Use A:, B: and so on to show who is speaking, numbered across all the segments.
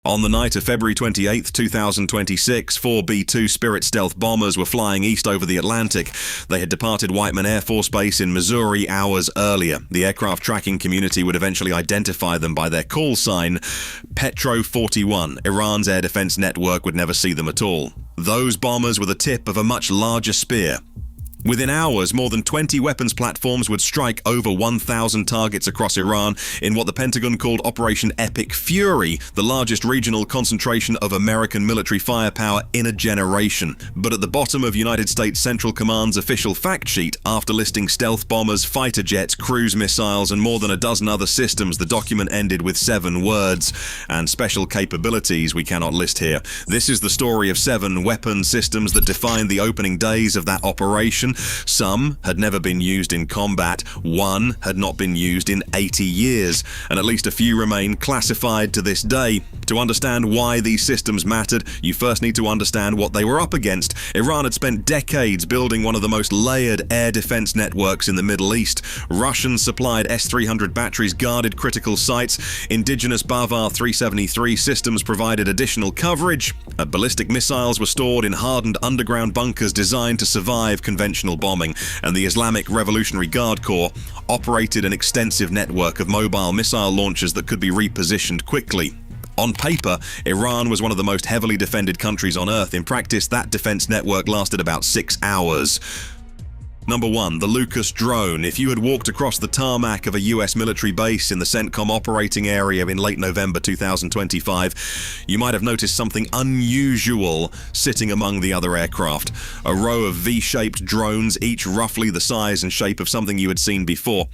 A: On the night of February 28, 2026, four B-2 Spirit stealth bombers were flying east over the Atlantic. They had departed Whiteman Air Force Base in Missouri hours earlier. The aircraft tracking community would eventually identify them by their call sign, Petro 41. Iran's air defense network would never see them at all. Those bombers were the tip of a much larger spear. Within hours, more than 20 weapons platforms would strike over 1,000 targets across Iran in what the Pentagon called Operation Epic Fury, the largest regional concentration of American military firepower in a generation. But at the bottom of United States Central Command's official fact sheet, after listing stealth bombers, fighter jets, cruise missiles, and more than a dozen other systems, the document ended with 7 words, and special capabilities we cannot list here. This is the story of 7 weapon systems that defined the opening days of that operation. Some had never been used in combat, one had not been used in 80 years, and at least a few remain classified to this day. To understand why these systems mattered, you first need to understand what they were up against. Iran had spent decades building one of the most layered air defense networks in the Middle East. Russian-supplied S-300 batteries guarded critical sites. Indigenous Bavar 373 systems provided additional coverage. Ballistic missiles were stored in hardened underground bunkers designed to survive conventional bombing, and the Islamic Revolutionary Guard Corps operated an extensive network of mobile missile launchers that could be repositioned quickly. On paper, Iran was one of the most heavily defended countries on Earth. In practice, that defense network lasted about 6 hours. Number 1, the Lucas drone. If you had walked across the tarmac of a US military base in the CENTCOM operating area in late November 2025, you might have noticed something unusual sitting among the other aircraft. A row of V-shaped drones, each roughly the size and shape of something you had seen before,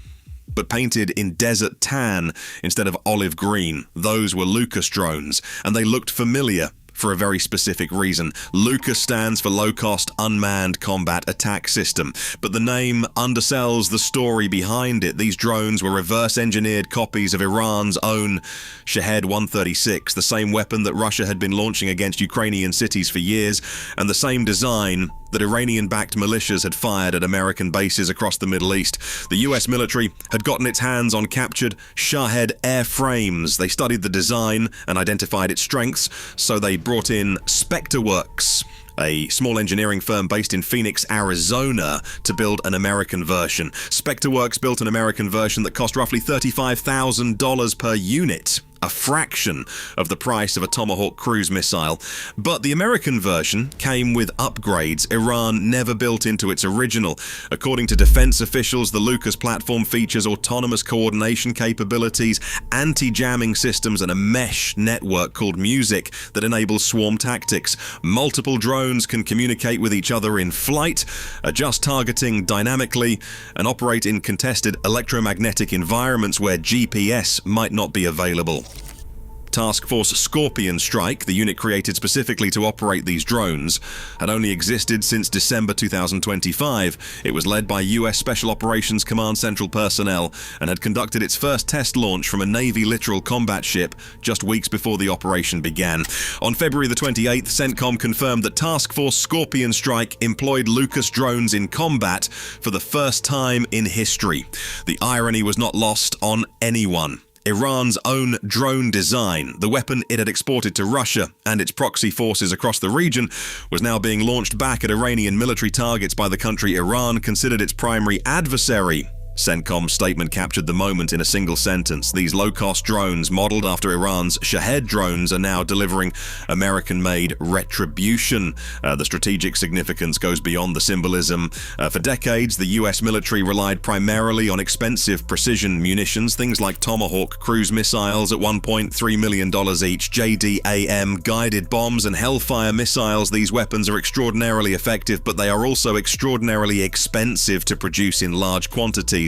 A: but painted in desert tan instead of olive green. Those were Lucas drones, and they looked familiar for a very specific reason. Lucas stands for Low-Cost Unmanned Combat Attack System, but the name undersells the story behind it. These drones were reverse-engineered copies of Iran's own Shahed 136, the same weapon that Russia had been launching against Ukrainian cities for years, and the same design that Iranian-backed militias had fired at American bases across the Middle East. The US military had gotten its hands on captured Shahed airframes. They studied the design and identified its strengths, so they brought in SpecterWorks, a small engineering firm based in Phoenix, Arizona, to build an American version. SpecterWorks built an American version that cost roughly $35,000 per unit, a fraction of the price of a Tomahawk cruise missile. But the American version came with upgrades Iran never built into its original. According to defense officials, the Lucas platform features autonomous coordination capabilities, anti-jamming systems, and a mesh network called Music that enables swarm tactics. Multiple drones can communicate with each other in flight, adjust targeting dynamically, and operate in contested electromagnetic environments where GPS might not be available. Task Force Scorpion Strike, the unit created specifically to operate these drones, had only existed since December 2025. It was led by US Special Operations Command Central personnel and had conducted its first test launch from a Navy littoral combat ship just weeks before the operation began. On February the 28th, CENTCOM confirmed that Task Force Scorpion Strike employed Lucas drones in combat for the first time in history. The irony was not lost on anyone. Iran's own drone design, the weapon it had exported to Russia and its proxy forces across the region, was now being launched back at Iranian military targets by the country Iran considered its primary adversary. CENTCOM's statement captured the moment in a single sentence. These low-cost drones, modeled after Iran's Shahed drones, are now delivering American-made retribution. The strategic significance goes beyond the symbolism. For decades, the US military relied primarily on expensive precision munitions, things like Tomahawk cruise missiles at $1.3 million each, JDAM guided bombs, and Hellfire missiles. These weapons are extraordinarily effective, but they are also extraordinarily expensive to produce in large quantities.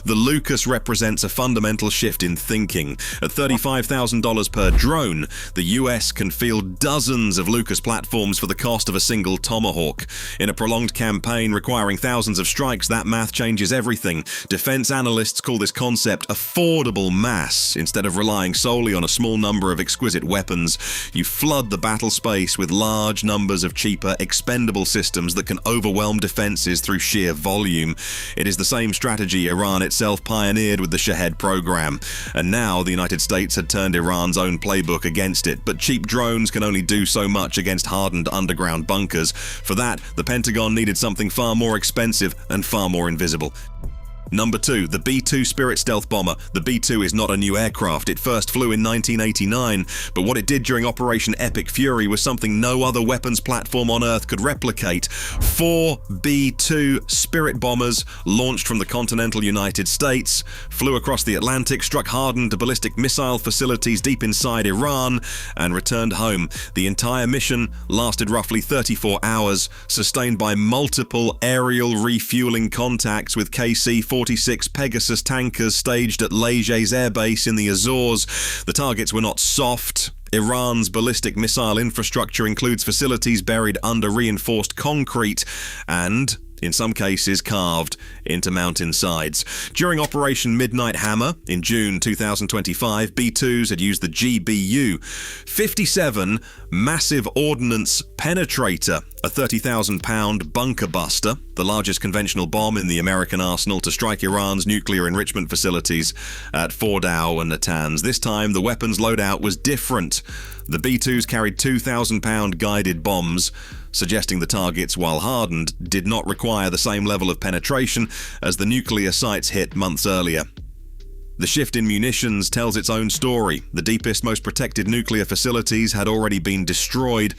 A: The Lucas represents a fundamental shift in thinking. At $35,000 per drone, the US can field dozens of Lucas platforms for the cost of a single Tomahawk. In a prolonged campaign requiring thousands of strikes, that math changes everything. Defense analysts call this concept affordable mass. Instead of relying solely on a small number of exquisite weapons, you flood the battle space with large numbers of cheaper, expendable systems that can overwhelm defenses through sheer volume. It is the same strategy technology Iran itself pioneered with the Shahed program. And now the United States had turned Iran's own playbook against it. But cheap drones can only do so much against hardened underground bunkers. For that, the Pentagon needed something far more expensive and far more invisible. Number 2, the B-2 Spirit stealth bomber. The B-2 is not a new aircraft. It first flew in 1989, but what it did during Operation Epic Fury was something no other weapons platform on Earth could replicate. 4 B-2 Spirit bombers launched from the continental United States, flew across the Atlantic, struck hardened ballistic missile facilities deep inside Iran, and returned home. The entire mission lasted roughly 34 hours, sustained by multiple aerial refueling contacts with KC-46 Pegasus tankers staged at Lejay's Air Base in the Azores. The targets were not soft. Iran's ballistic missile infrastructure includes facilities buried under reinforced concrete and, in some cases, carved into mountain sides. During Operation Midnight Hammer in June 2025, B-2s had used the GBU-57 Massive Ordnance Penetrator, a 30,000-pound bunker buster, the largest conventional bomb in the American arsenal, to strike Iran's nuclear enrichment facilities at Fordow and Natanz. This time, the weapons loadout was different. The B-2s carried 2,000-pound guided bombs, suggesting the targets, while hardened, did not require the same level of penetration as the nuclear sites hit months earlier. The shift in munitions tells its own story. The deepest, most protected nuclear facilities had already been destroyed.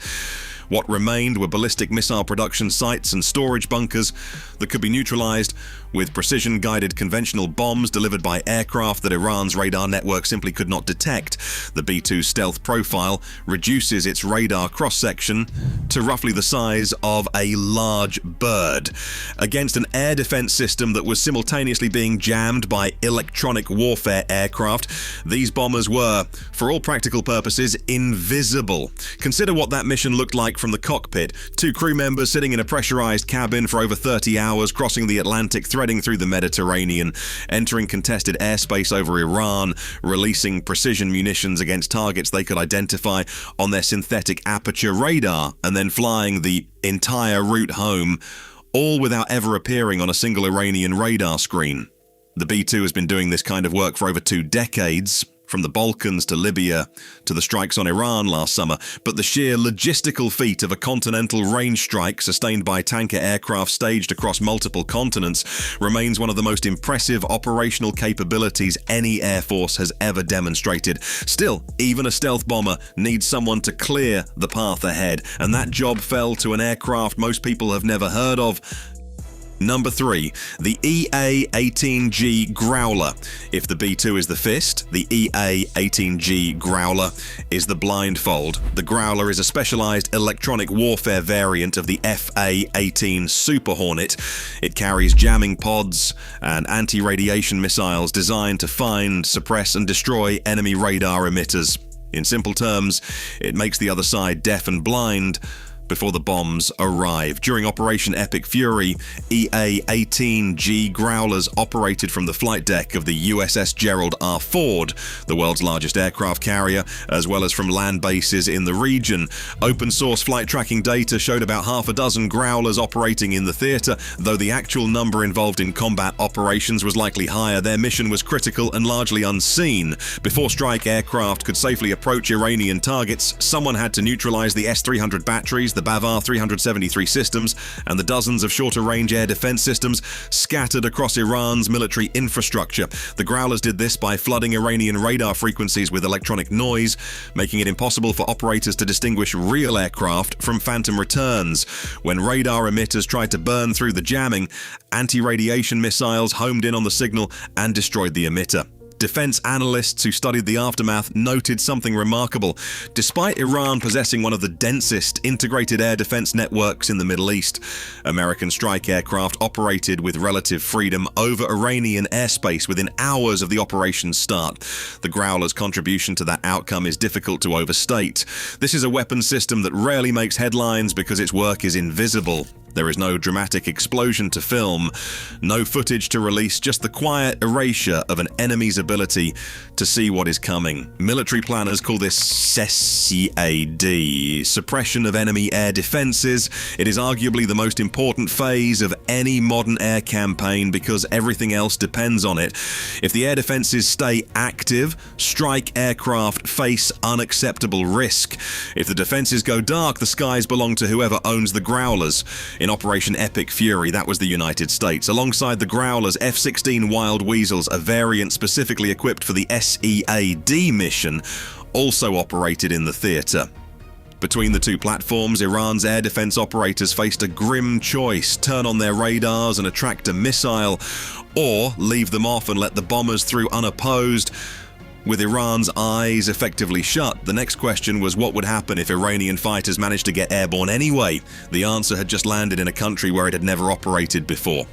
A: What remained were ballistic missile production sites and storage bunkers that could be neutralized with precision-guided conventional bombs delivered by aircraft that Iran's radar network simply could not detect. The B-2's stealth profile reduces its radar cross-section to roughly the size of a large bird. Against an air defense system that was simultaneously being jammed by electronic warfare aircraft, these bombers were, for all practical purposes, invisible. Consider what that mission looked like from the cockpit. 2 crew members sitting in a pressurized cabin for over 30 hours, crossing the Atlantic, threading through the Mediterranean, entering contested airspace over Iran, releasing precision munitions against targets they could identify on their synthetic aperture radar, and then flying the entire route home, all without ever appearing on a single Iranian radar screen. The B-2 has been doing this kind of work for over 2 decades, from the Balkans to Libya to the strikes on Iran last summer, but the sheer logistical feat of a continental range strike sustained by tanker aircraft staged across multiple continents remains one of the most impressive operational capabilities any air force has ever demonstrated. Still, even a stealth bomber needs someone to clear the path ahead, and that job fell to an aircraft most people have never heard of. Number 3, the EA-18G Growler. If the B-2 is the fist, the EA-18G Growler is the blindfold. The Growler is a specialized electronic warfare variant of the FA-18 Super Hornet. It carries jamming pods and anti-radiation missiles designed to find, suppress, and destroy enemy radar emitters. In simple terms, it makes the other side deaf and blind before the bombs arrive. During Operation Epic Fury, EA-18G Growlers operated from the flight deck of the USS Gerald R. Ford, the world's largest aircraft carrier, as well as from land bases in the region. Open source flight tracking data showed about half a dozen Growlers operating in the theater. Though the actual number involved in combat operations was likely higher, their mission was critical and largely unseen. Before strike aircraft could safely approach Iranian targets, someone had to neutralize the S-300 batteries, the Bavar 373 systems, and the dozens of shorter-range air defense systems scattered across Iran's military infrastructure. The Growlers did this by flooding Iranian radar frequencies with electronic noise, making it impossible for operators to distinguish real aircraft from phantom returns. When radar emitters tried to burn through the jamming, anti-radiation missiles homed in on the signal and destroyed the emitter. Defense analysts who studied the aftermath noted something remarkable. Despite Iran possessing one of the densest integrated air defense networks in the Middle East, American strike aircraft operated with relative freedom over Iranian airspace within hours of the operation's start. The Growler's contribution to that outcome is difficult to overstate. This is a weapon system that rarely makes headlines because its work is invisible. There is no dramatic explosion to film, no footage to release, just the quiet erasure of an enemy's ability to see what is coming. Military planners call this SCAD, suppression of enemy air defenses. It is arguably the most important phase of any modern air campaign because everything else depends on it. If the air defenses stay active, strike aircraft face unacceptable risk. If the defenses go dark, the skies belong to whoever owns the Growlers. In Operation Epic Fury, that was the United States. Alongside the Growlers, F-16 Wild Weasels, a variant specifically equipped for the SEAD mission, also operated in the theatre. Between the two platforms, Iran's air defense operators faced a grim choice: turn on their radars and attract a missile, or leave them off and let the bombers through unopposed. With Iran's eyes effectively shut, the next question was what would happen if Iranian fighters managed to get airborne anyway? The answer had just landed in a country where it had never operated before.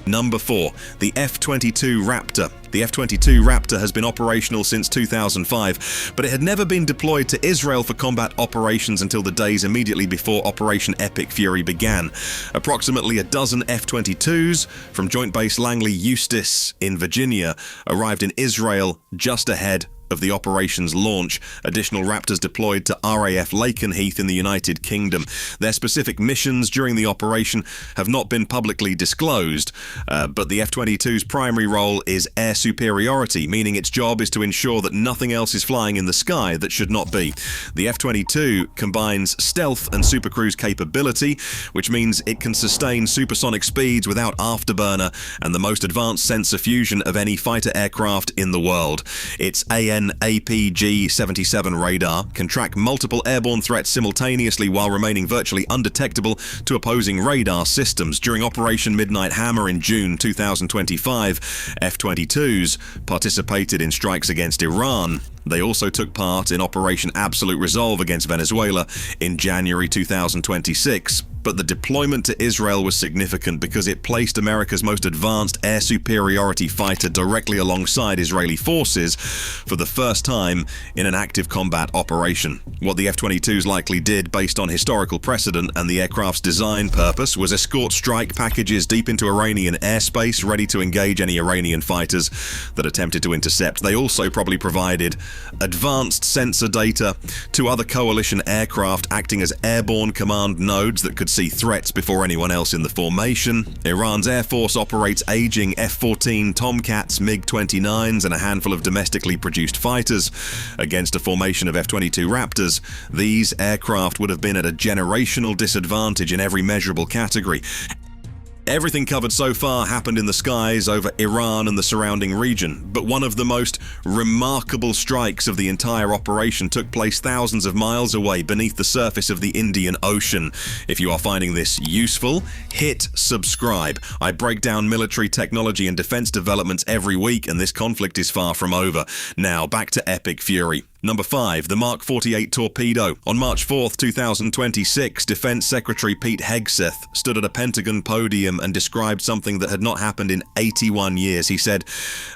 A: Number 4. The F-22 Raptor. The F-22 Raptor has been operational since 2005, but it had never been deployed to Israel for combat operations until the days immediately before Operation Epic Fury began. Approximately a dozen F-22s from Joint Base Langley Eustis in Virginia arrived in Israel just ahead of the operation's launch. Additional Raptors deployed to RAF Lakenheath in the United Kingdom. Their specific missions during the operation have not been publicly disclosed, but the F-22's primary role is air superiority, meaning its job is to ensure that nothing else is flying in the sky that should not be. The F-22 combines stealth and supercruise capability, which means it can sustain supersonic speeds without afterburner and the most advanced sensor fusion of any fighter aircraft in the world. Its EA-18G radar can track multiple airborne threats simultaneously while remaining virtually undetectable to opposing radar systems. During Operation Midnight Hammer in June 2025, F-22s participated in strikes against Iran. They also took part in Operation Absolute Resolve against Venezuela in January 2026. But the deployment to Israel was significant because it placed America's most advanced air superiority fighter directly alongside Israeli forces for the first time in an active combat operation. What the F-22s likely did, based on historical precedent and the aircraft's design purpose, was escort strike packages deep into Iranian airspace, ready to engage any Iranian fighters that attempted to intercept. They also probably provided advanced sensor data to other coalition aircraft acting as airborne command nodes that could see threats before anyone else in the formation. Iran's Air Force operates aging F-14 Tomcats, MiG-29s, and a handful of domestically produced fighters. Against a formation of F-22 Raptors, these aircraft would have been at a generational disadvantage in every measurable category. Everything covered so far happened in the skies over Iran and the surrounding region, but one of the most remarkable strikes of the entire operation took place thousands of miles away beneath the surface of the Indian Ocean. If you are finding this useful, hit subscribe. I break down military technology and defense developments every week, and this conflict is far from over. Now, back to Epic Fury. Number 5. The Mark 48 torpedo. On March 4th, 2026, Defense Secretary Pete Hegseth stood at a Pentagon podium and described something that had not happened in 81 years. He said,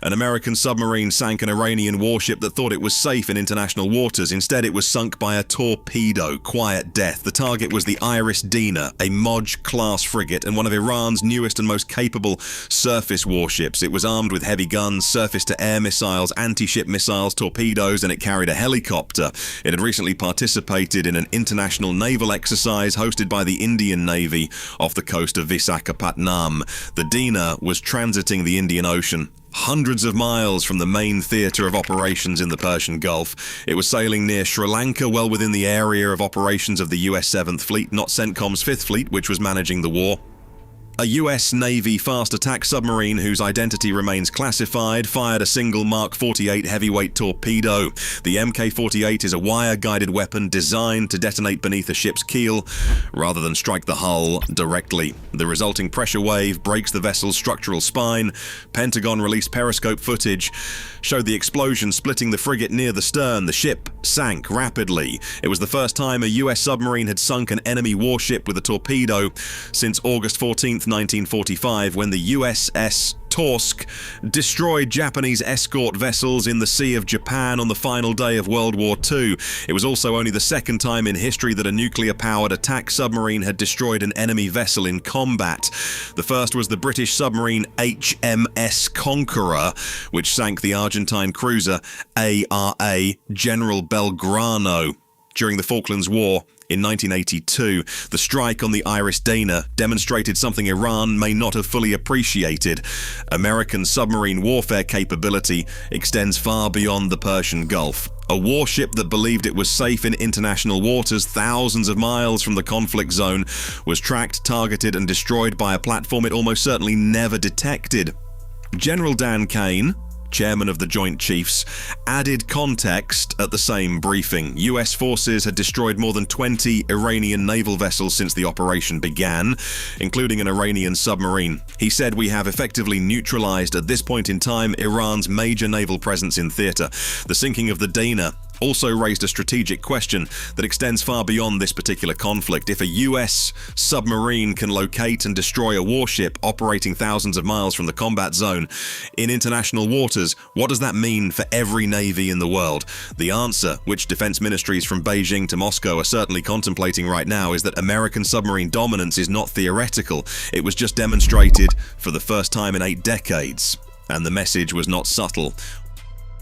A: "An American submarine sank an Iranian warship that thought it was safe in international waters. Instead, it was sunk by a torpedo. Quiet death. The target was the Iris Dina, a Moj-class frigate and one of Iran's newest and most capable surface warships. It was armed with heavy guns, surface-to-air missiles, anti-ship missiles, torpedoes, and it carried a helicopter. It had recently participated in an international naval exercise hosted by the Indian Navy off the coast of Visakhapatnam. The Dina was transiting the Indian Ocean, hundreds of miles from the main theatre of operations in the Persian Gulf. It was sailing near Sri Lanka, well within the area of operations of the US 7th Fleet, not CENTCOM's 5th Fleet, which was managing the war. A US Navy fast attack submarine whose identity remains classified fired a single Mark 48 heavyweight torpedo. The Mk-48 is a wire-guided weapon designed to detonate beneath a ship's keel rather than strike the hull directly. The resulting pressure wave breaks the vessel's structural spine. Pentagon-released periscope footage showed the explosion splitting the frigate near the stern. The ship sank rapidly. It was the first time a US submarine had sunk an enemy warship with a torpedo since August 14th, 1945, when the USS Torsk destroyed Japanese escort vessels in the Sea of Japan on the final day of World War II. It was also only the second time in history that a nuclear-powered attack submarine had destroyed an enemy vessel in combat. The first was the British submarine HMS Conqueror, which sank the Argentine cruiser ARA General Belgrano during the Falklands War. In 1982, the strike on the Iris Dana demonstrated something Iran may not have fully appreciated. American submarine warfare capability extends far beyond the Persian Gulf. A warship that believed it was safe in international waters thousands of miles from the conflict zone was tracked, targeted, and destroyed by a platform it almost certainly never detected. General Dan Kane, chairman of the Joint Chiefs, added context at the same briefing. US forces had destroyed more than 20 Iranian naval vessels since the operation began, including an Iranian submarine. He said, "We have effectively neutralized at this point in time Iran's major naval presence in theater." The sinking of the Dana also raised a strategic question that extends far beyond this particular conflict. If a US submarine can locate and destroy a warship operating thousands of miles from the combat zone in international waters, what does that mean for every navy in the world? The answer, which defense ministries from Beijing to Moscow are certainly contemplating right now, is that American submarine dominance is not theoretical. It was just demonstrated for the first time in 8 decades. And the message was not subtle.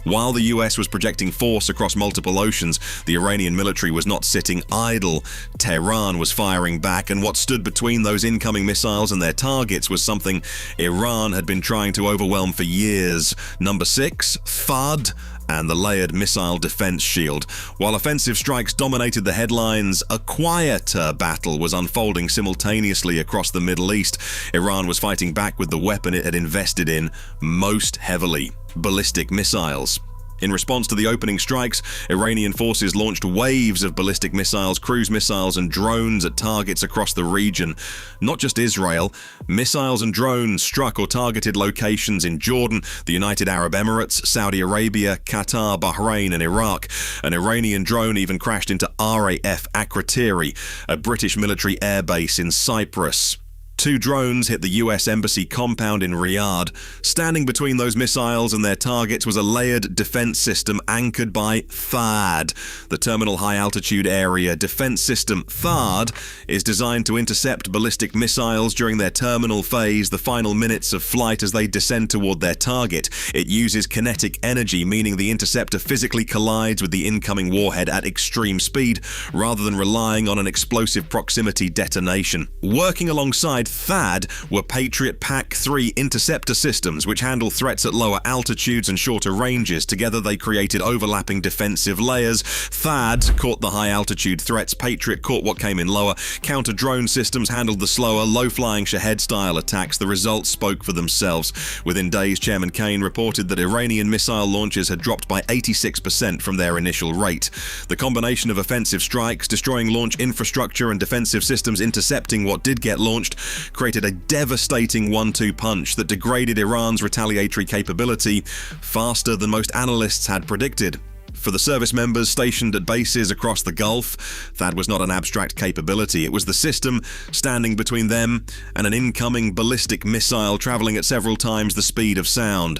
A: While the US was projecting force across multiple oceans, the Iranian military was not sitting idle. Tehran was firing back, and what stood between those incoming missiles and their targets was something Iran had been trying to overwhelm for years. Number 6, THAAD, and the layered missile defense shield. While offensive strikes dominated the headlines, a quieter battle was unfolding simultaneously across the Middle East. Iran was fighting back with the weapon it had invested in most heavily: ballistic missiles. In response to the opening strikes, Iranian forces launched waves of ballistic missiles, cruise missiles, and drones at targets across the region. Not just Israel, missiles and drones struck or targeted locations in Jordan, the United Arab Emirates, Saudi Arabia, Qatar, Bahrain, and Iraq. An Iranian drone even crashed into RAF Akrotiri, a British military airbase in Cyprus. 2 drones hit the US Embassy compound in Riyadh. Standing between those missiles and their targets was a layered defense system anchored by THAAD, the Terminal High Altitude Area Defense System. THAAD is designed to intercept ballistic missiles during their terminal phase, the final minutes of flight as they descend toward their target. It uses kinetic energy, meaning the interceptor physically collides with the incoming warhead at extreme speed, rather than relying on an explosive proximity detonation. Working alongside THAAD were Patriot PAC-3 interceptor systems, which handle threats at lower altitudes and shorter ranges. Together they created overlapping defensive layers. THAAD caught the high-altitude threats. Patriot caught what came in lower. Counter-drone systems handled the slower, low-flying Shahed-style attacks. The results spoke for themselves. Within days, Chairman Kane reported that Iranian missile launches had dropped by 86% from their initial rate. The combination of offensive strikes, destroying launch infrastructure, and defensive systems intercepting what did get launched created a devastating 1-2 punch that degraded Iran's retaliatory capability faster than most analysts had predicted. For the service members stationed at bases across the Gulf, that was not an abstract capability. It was the system standing between them and an incoming ballistic missile traveling at several times the speed of sound.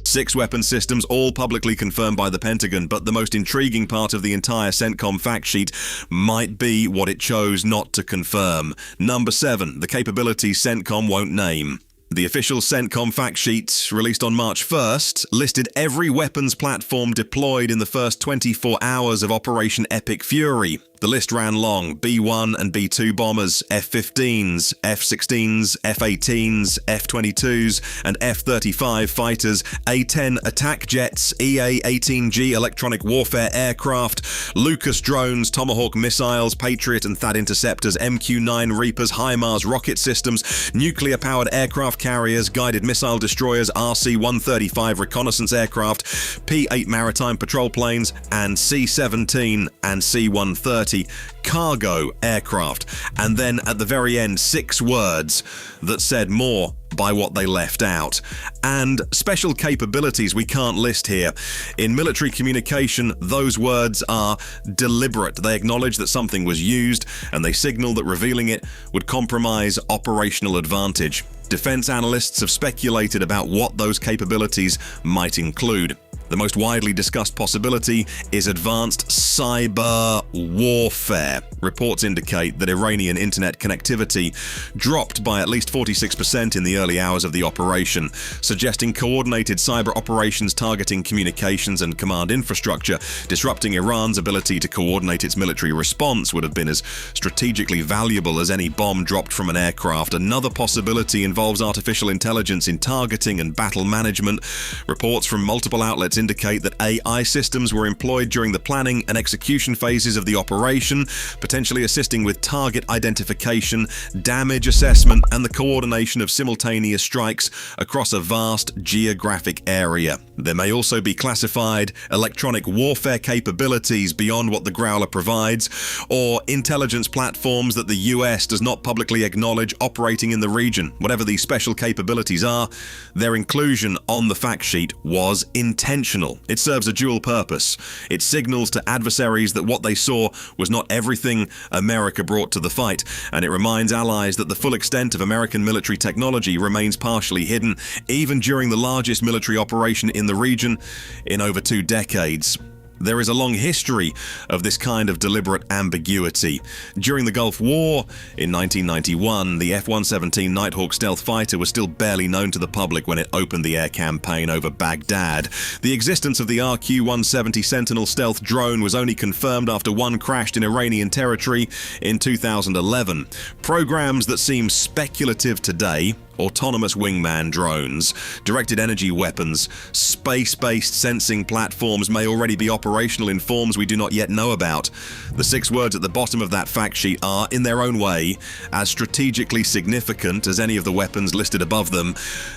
A: 6 weapon systems, all publicly confirmed by the Pentagon, but the most intriguing part of the entire CENTCOM fact sheet might be what it chose not to confirm. Number 7, the capabilities CENTCOM won't name. The official CENTCOM fact sheet, released on March 1st, listed every weapons platform deployed in the first 24 hours of Operation Epic Fury. The list ran long: B-1 and B-2 bombers, F-15s, F-16s, F-18s, F-22s, and F-35 fighters, A-10 attack jets, EA-18G electronic warfare aircraft, Lucas drones, Tomahawk missiles, Patriot and THAAD interceptors, MQ-9 Reapers, HIMARS rocket systems, nuclear-powered aircraft carriers, guided missile destroyers, RC-135 reconnaissance aircraft, P-8 maritime patrol planes, and C-17 and C-130. superiority cargo aircraft. And then at the very end, 6 words that said more by what they left out. And special capabilities we can't list here. In military communication, those words are deliberate. They acknowledge that something was used, and they signal that revealing it would compromise operational advantage. Defense analysts have speculated about what those capabilities might include. The most widely discussed possibility is advanced cyber warfare. Reports indicate that Iranian internet connectivity dropped by at least 46% in the early hours of the operation, suggesting coordinated cyber operations targeting communications and command infrastructure. Disrupting Iran's ability to coordinate its military response would have been as strategically valuable as any bomb dropped from an aircraft. Another possibility involves artificial intelligence in targeting and battle management. Reports from multiple outlets indicate that AI systems were employed during the planning and execution phases of the operation, potentially assisting with target identification, damage assessment, and the coordination of simultaneous strikes across a vast geographic area. There may also be classified electronic warfare capabilities beyond what the Growler provides, or intelligence platforms that the US does not publicly acknowledge operating in the region. Whatever these special capabilities are, their inclusion on the fact sheet was intentional. It serves a dual purpose. It signals to adversaries that what they saw was not everything America brought to the fight, and it reminds allies that the full extent of American military technology remains partially hidden, even during the largest military operation in the region in over 2 decades. There is a long history of this kind of deliberate ambiguity. During the Gulf War in 1991, the F-117 Nighthawk stealth fighter was still barely known to the public when it opened the air campaign over Baghdad. The existence of the RQ-170 Sentinel stealth drone was only confirmed after one crashed in Iranian territory in 2011. Programs that seem speculative today, autonomous wingman drones, directed energy weapons, space-based sensing platforms may already be operational in forms we do not yet know about. The 6 words at the bottom of that fact sheet are, in their own way, as strategically significant as any of the weapons listed above them.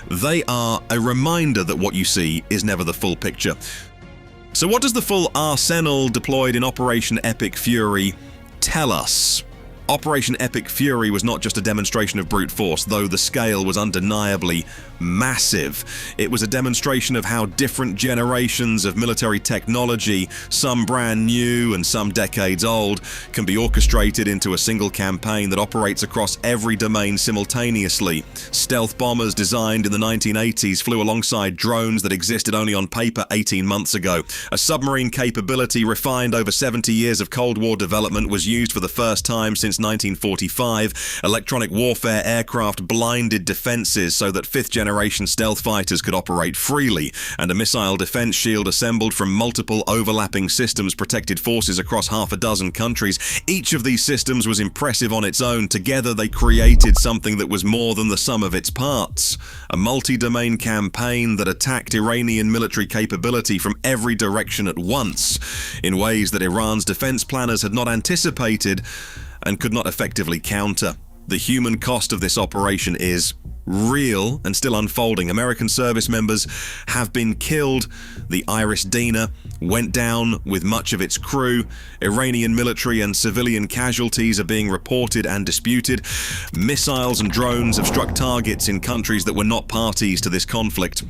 A: They are a reminder that what you see is never the full picture. So what does the full arsenal deployed in Operation Epic Fury tell us? Operation Epic Fury was not just a demonstration of brute force, though the scale was undeniably massive. It was a demonstration of how different generations of military technology, some brand new and some decades old, can be orchestrated into a single campaign that operates across every domain simultaneously. Stealth bombers designed in the 1980s flew alongside drones that existed only on paper 18 months ago. A submarine capability refined over 70 years of Cold War development was used for the first time since 1945. Electronic warfare aircraft blinded defenses so that 5th-generation stealth fighters could operate freely, and a missile defense shield assembled from multiple overlapping systems protected forces across half a dozen countries. Each of these systems was impressive on its own. Together they created something that was more than the sum of its parts. A multi-domain campaign that attacked Iranian military capability from every direction at once, in ways that Iran's defense planners had not anticipated and could not effectively counter. The human cost of this operation is real and still unfolding. American service members have been killed. The Iris Dina went down with much of its crew. Iranian military and civilian casualties are being reported and disputed. Missiles and drones have struck targets in countries that were not parties to this conflict.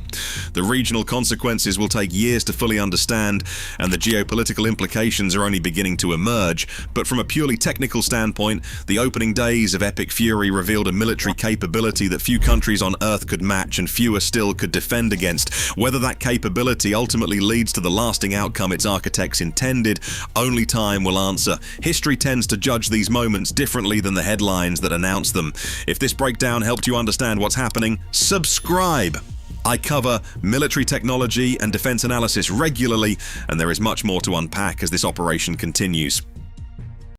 A: The regional consequences will take years to fully understand, and the geopolitical implications are only beginning to emerge. But from a purely technical standpoint, the opening days of Epic Fury revealed a military capability that few countries on Earth could match and fewer still could defend against. Whether that capability ultimately leads to the lasting outcome its architects intended, only time will answer. History tends to judge these moments differently than the headlines that announce them. If this breakdown helped you understand what's happening, subscribe. I cover military technology and defense analysis regularly, and there is much more to unpack as this operation continues.